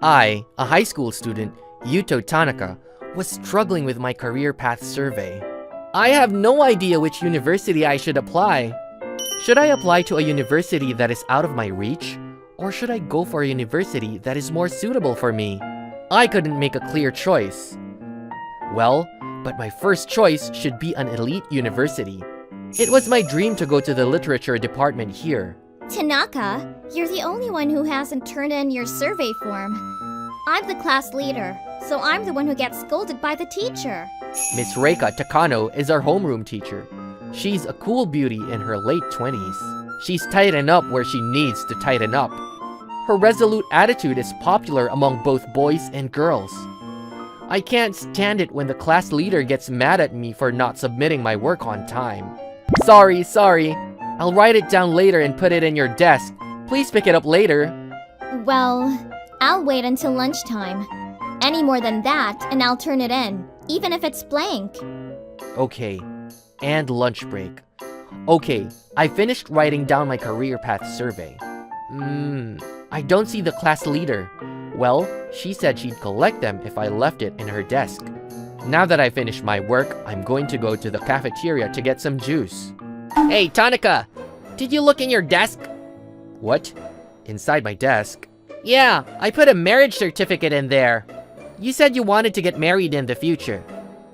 I, a high school student, Yuto Tanaka, was struggling with my career path survey. I have no idea which university I should apply. Should I apply to a university that is out of my reach? Or should I go for a university that is more suitable for me? I couldn't make a clear choice. Well, but my first choice should be an elite university. It was my dream to go to the literature department here. Tanaka, you're the only one who hasn't turned in your survey form. I'm the class leader, so I'm the one who gets scolded by the teacher. Miss Reika Takano is our homeroom teacher. She's a cool beauty in her late 20s. She's tightened up where she needs to tighten up. Her resolute attitude is popular among both boys and girls. I can't stand it when the class leader gets mad at me for not submitting my work on time. Sorry. I'll write it down later and put it in your desk. Please pick it up later. Well, I'll wait until lunchtime. Any more than that, and I'll turn it in, even if it's blank. Okay, and lunch break. Okay, I finished writing down my career path survey. I don't see the class leader. Well, she said she'd collect them if I left it in her desk. Now that I finished my work, I'm going to go to the cafeteria to get some juice. Hey, Tanaka! Did you look in your desk? What? Inside my desk? Yeah, I put a marriage certificate in there. You said you wanted to get married in the future.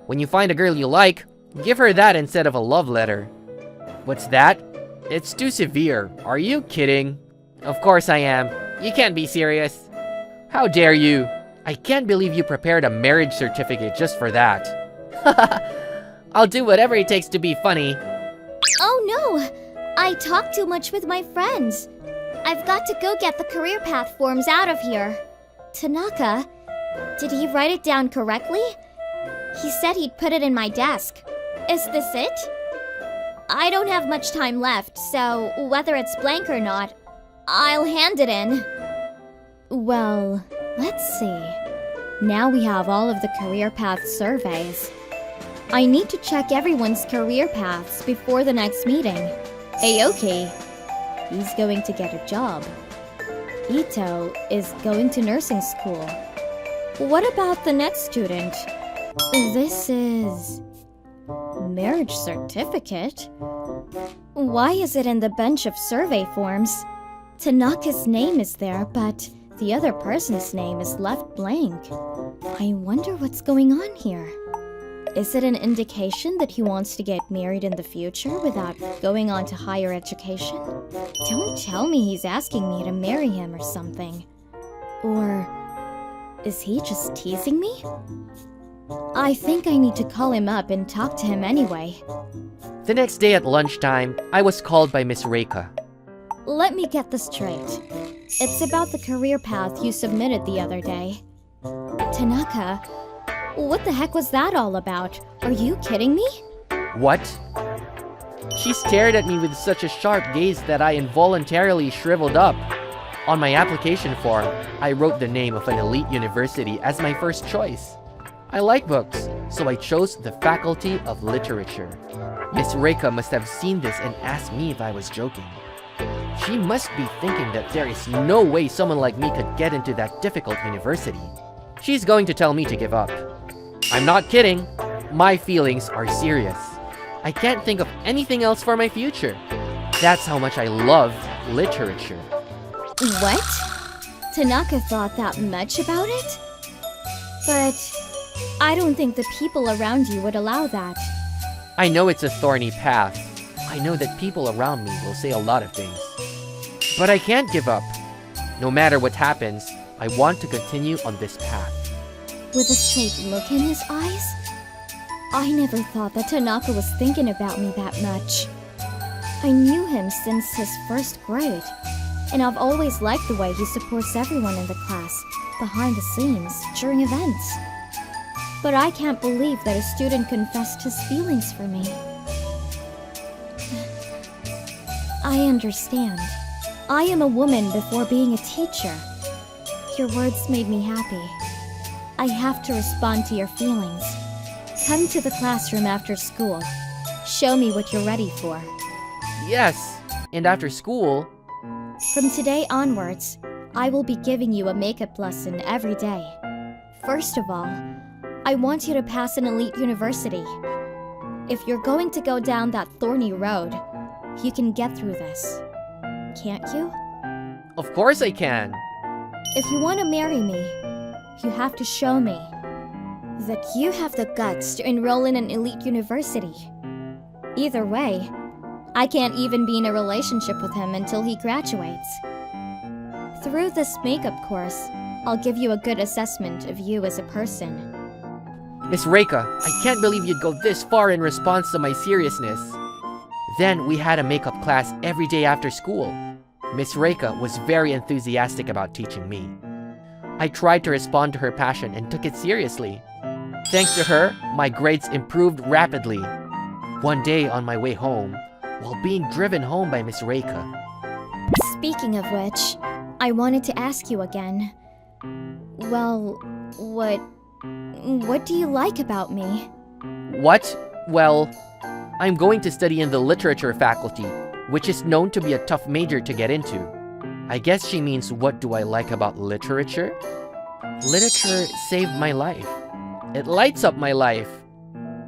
When you find a girl you like, give her that instead of a love letter. What's that? It's too severe. Are you kidding? Of course I am. You can't be serious. How dare you? I can't believe you prepared a marriage certificate just for that. I'll do whatever it takes to be funny. Oh no! I talk too much with my friends. I've got to go get the career path forms out of here. Tanaka, did he write it down correctly? He said he'd put it in my desk. Is this it? I don't have much time left, so whether it's blank or not, I'll hand it in. Well, let's see. Now we have all of the career path surveys. I need to check everyone's career paths before the next meeting. Aoki, he's going to get a job. Ito is going to nursing school. What about the next student? This is... marriage certificate? Why is it in the bunch of survey forms? Tanaka's name is there, but the other person's name is left blank. I wonder what's going on here. Is it an indication that he wants to get married in the future without going on to higher education? Don't tell me he's asking me to marry him or something. Or is he just teasing me? I think I need to call him up and talk to him anyway. The next day at lunchtime, I was called by Miss Reika. Let me get this straight. It's about the career path you submitted the other day. Tanaka, what the heck was that all about? Are you kidding me? What? She stared at me with such a sharp gaze that I involuntarily shriveled up. On my application form, I wrote the name of an elite university as my first choice. I like books, so I chose the Faculty of Literature. Miss Reika must have seen this and asked me if I was joking. She must be thinking that there is no way someone like me could get into that difficult university. She's going to tell me to give up. I'm not kidding. My feelings are serious. I can't think of anything else for my future. That's how much I love literature. What? Tanaka thought that much about it? But I don't think the people around you would allow that. I know it's a thorny path. I know that people around me will say a lot of things. But I can't give up. No matter what happens, I want to continue on this path. With a straight look in his eyes? I never thought that Tanaka was thinking about me that much. I knew him since his first grade, and I've always liked the way he supports everyone in the class, behind the scenes, during events. But I can't believe that a student confessed his feelings for me. I understand. I am a woman before being a teacher. Your words made me happy. I have to respond to your feelings. Come to the classroom after school. Show me what you're ready for. Yes, and after school... From today onwards, I will be giving you a makeup lesson every day. First of all, I want you to pass an elite university. If you're going to go down that thorny road, you can get through this. Can't you? Of course I can. If you want to marry me, you have to show me that you have the guts to enroll in an elite university. Either way, I can't even be in a relationship with him until he graduates. Through this makeup course, I'll give you a good assessment of you as a person. Miss Reika, I can't believe you'd go this far in response to my seriousness. Then we had a makeup class every day after school. Miss Reika was very enthusiastic about teaching me. I tried to respond to her passion and took it seriously. Thanks to her, my grades improved rapidly. One day on my way home, while being driven home by Miss Reika. Speaking of which, I wanted to ask you again. Well, what do you like about me? What? Well, I'm going to study in the literature faculty, which is known to be a tough major to get into. I guess she means what do I like about literature? Literature saved my life. It lights up my life.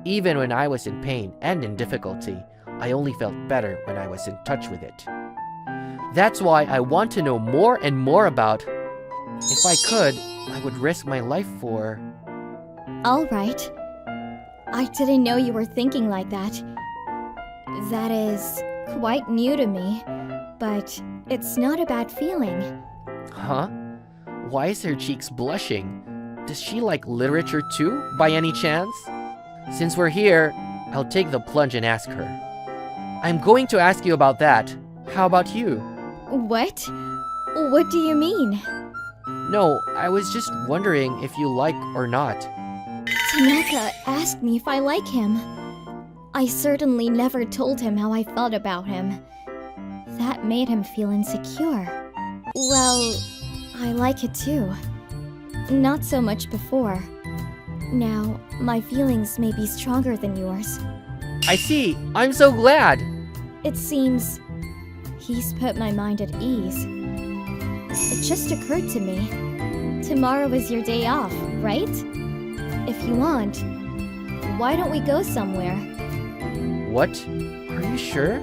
Even when I was in pain and in difficulty, I only felt better when I was in touch with it. That's why I want to know more and more about. If I could, I would risk my life for. All right. I didn't know you were thinking like that. That is quite new to me, but it's not a bad feeling. Huh? Why is her cheeks blushing? Does she like literature too, by any chance? Since we're here, I'll take the plunge and ask her. I'm going to ask you about that. How about you? What? What do you mean? No, I was just wondering if you like or not. Tanaka asked me if I like him. I certainly never told him how I felt about him. That made him feel insecure. Well, I like it too. Not so much before. Now, my feelings may be stronger than yours. I see. I'm so glad. It seems he's put my mind at ease. It just occurred to me. Tomorrow is your day off, right? If you want, why don't we go somewhere? What? Are you sure?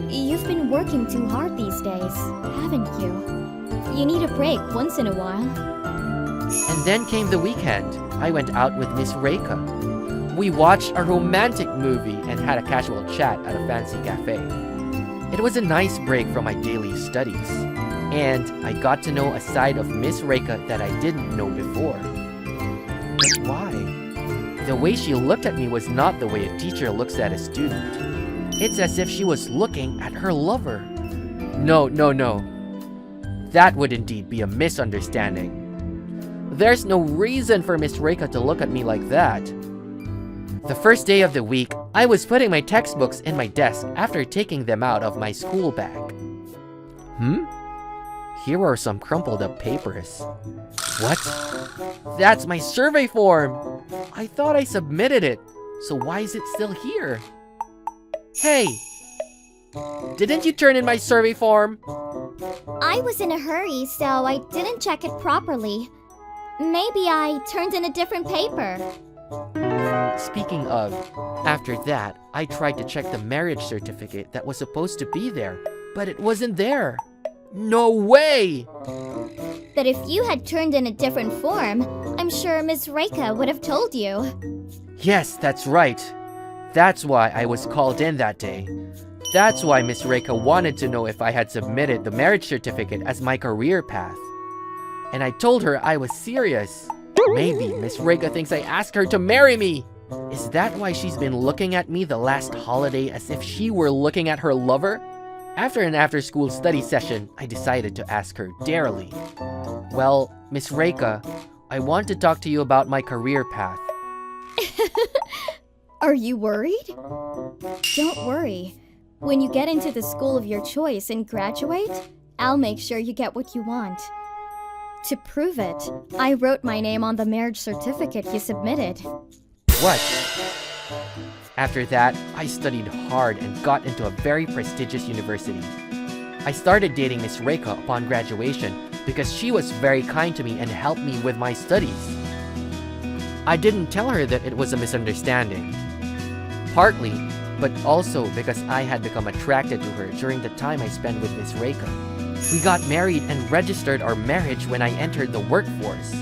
You've been working too hard these days, haven't you? You need a break once in a while. And then came the weekend. I went out with Miss Reika. We watched a romantic movie and had a casual chat at a fancy cafe. It was a nice break from my daily studies. And I got to know a side of Miss Reika that I didn't know before. But why? The way she looked at me was not the way a teacher looks at a student. It's as if she was looking at her lover. No. That would indeed be a misunderstanding. There's no reason for Miss Reika to look at me like that. The first day of the week, I was putting my textbooks in my desk after taking them out of my school bag. Here are some crumpled up papers. What? That's my survey form! I thought I submitted it, so why is it still here? Hey! Didn't you turn in my survey form? I was in a hurry, so I didn't check it properly. Maybe I turned in a different paper. Speaking of, after that, I tried to check the marriage certificate that was supposed to be there, but it wasn't there. No way! But if you had turned in a different form, I'm sure Miss Reika would have told you. Yes, that's right. That's why I was called in that day. That's why Miss Reika wanted to know if I had submitted the marriage certificate as my career path. And I told her I was serious. Maybe Miss Reika thinks I asked her to marry me. Is that why she's been looking at me the last holiday as if she were looking at her lover? After an after-school study session, I decided to ask her darily. Well, Miss Reika, I want to talk to you about my career path. Are you worried? Don't worry. When you get into the school of your choice and graduate, I'll make sure you get what you want. To prove it, I wrote my name on the marriage certificate you submitted. What? After that, I studied hard and got into a very prestigious university. I started dating Miss Reika upon graduation, because she was very kind to me and helped me with my studies. I didn't tell her that it was a misunderstanding. Partly, but also because I had become attracted to her during the time I spent with Miss Reika. We got married and registered our marriage when I entered the workforce.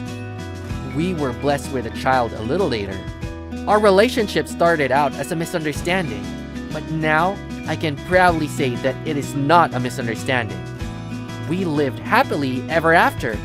We were blessed with a child a little later. Our relationship started out as a misunderstanding, but now I can proudly say that it is not a misunderstanding. We lived happily ever after